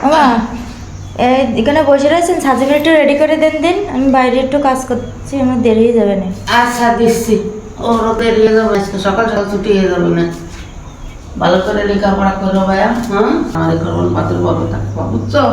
আমা এখানে বসে রয়েছেন, সাজিয়ে একটু রেডি করে দেন আমি বাইরে একটু কাজ করছি, আমার দেরি হয়ে যাবে না। আচ্ছা দিচ্ছি, ওরও দেরি হয়ে যাবে, আজকে সকাল সকাল ছুটি হয়ে যাবে না। ভালো করে লেখাপড়া করো ভাইয়া, হ্যাঁ আমাদের করবেন পাতুর বাবু থাকবো, বুঝছো?